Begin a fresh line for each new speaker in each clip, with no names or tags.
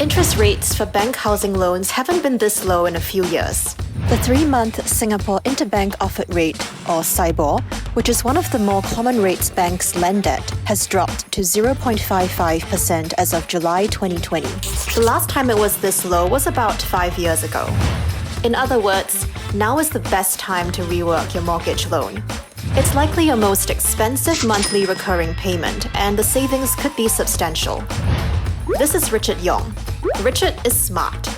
Interest rates for bank housing loans haven't been this low in a few years. The 3-month Singapore Interbank Offered Rate, or SIBOR, which is one of the more common rates banks lend at, has dropped to 0.55% as of July 2020. The last time it was this low was about 5 years ago. In other words, now is the best time to rework your mortgage loan. It's likely your most expensive monthly recurring payment, and the savings could be substantial. This is Richard Yong. Richard is smart.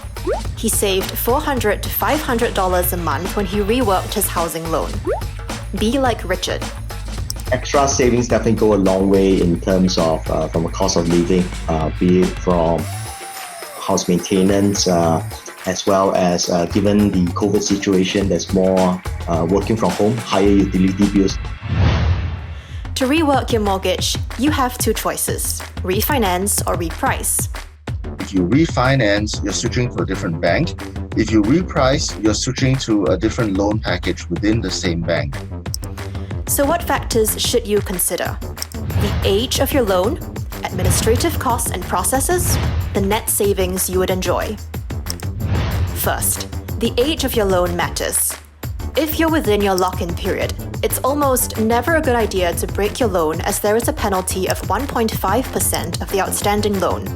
He saved $400 to $500 a month when he reworked his housing loan. Be like Richard.
Extra savings definitely go a long way in terms of from a cost of living, be it from house maintenance, as well as given the COVID situation, there's more working from home, higher utility bills.
To rework your mortgage, you have two choices: refinance or reprice.
If you refinance, you're switching to a different bank. If you reprice, you're switching to a different loan package within the same bank.
So what factors should you consider? The age of your loan, administrative costs and processes, the net savings you would enjoy. First, the age of your loan matters. If you're within your lock-in period, it's almost never a good idea to break your loan, as there is a penalty of 1.5% of the outstanding loan.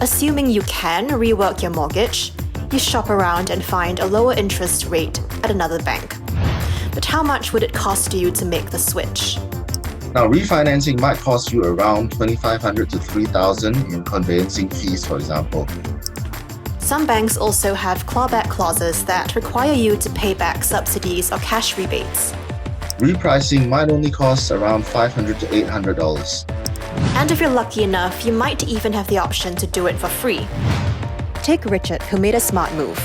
Assuming you can rework your mortgage, you shop around and find a lower interest rate at another bank. But how much would it cost you to make the switch?
Now, refinancing might cost you around $2,500 to $3,000 in conveyancing fees, for example.
Some banks also have clawback clauses that require you to pay back subsidies or cash rebates.
Repricing might only cost around $500 to $800.
And if you're lucky enough, you might even have the option to do it for free. Take Richard, who made a smart move.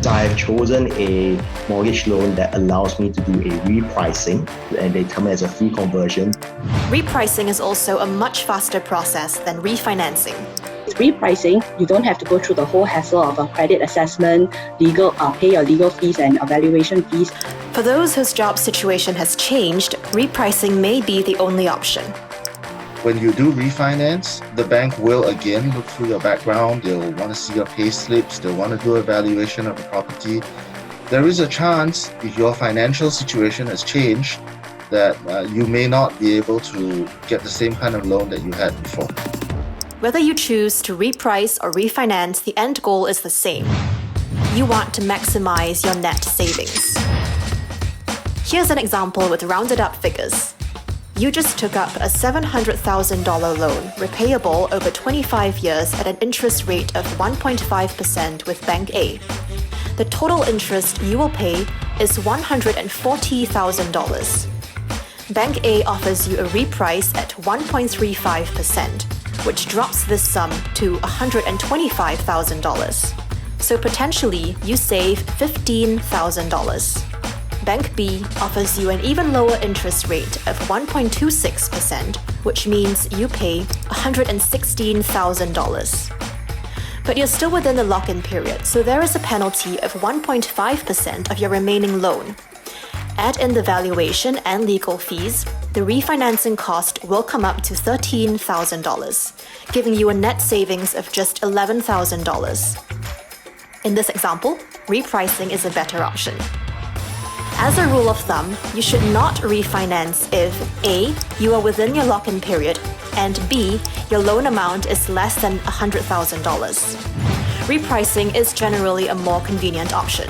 I've chosen a mortgage loan that allows me to do a repricing, and they come as a free conversion.
Repricing is also a much faster process than refinancing.
With repricing, you don't have to go through the whole hassle of a credit assessment, pay your legal fees and evaluation fees.
For those whose job situation has changed, repricing may be the only option.
When you do refinance, the bank will again look through your background. They'll want to see your pay slips. They'll want to do a valuation of the property. There is a chance, if your financial situation has changed, that you may not be able to get the same kind of loan that you had before.
Whether you choose to reprice or refinance, the end goal is the same. You want to maximize your net savings. Here's an example with rounded up figures. You just took up a $700,000 loan, repayable over 25 years at an interest rate of 1.5% with Bank A. The total interest you will pay is $140,000. Bank A offers you a reprice at 1.35%, which drops this sum to $125,000. So potentially, you save $15,000. Bank B offers you an even lower interest rate of 1.26%, which means you pay $116,000. But you're still within the lock-in period, so there is a penalty of 1.5% of your remaining loan. Add in the valuation and legal fees, the refinancing cost will come up to $13,000, giving you a net savings of just $11,000. In this example, repricing is a better option. As a rule of thumb, you should not refinance if A, you are within your lock-in period, and B, your loan amount is less than $100,000. Repricing is generally a more convenient option.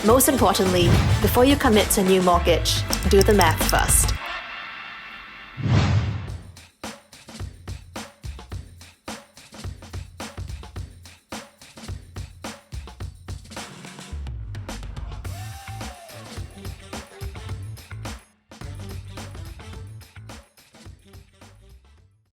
Most importantly, before you commit to a new mortgage, do the math first.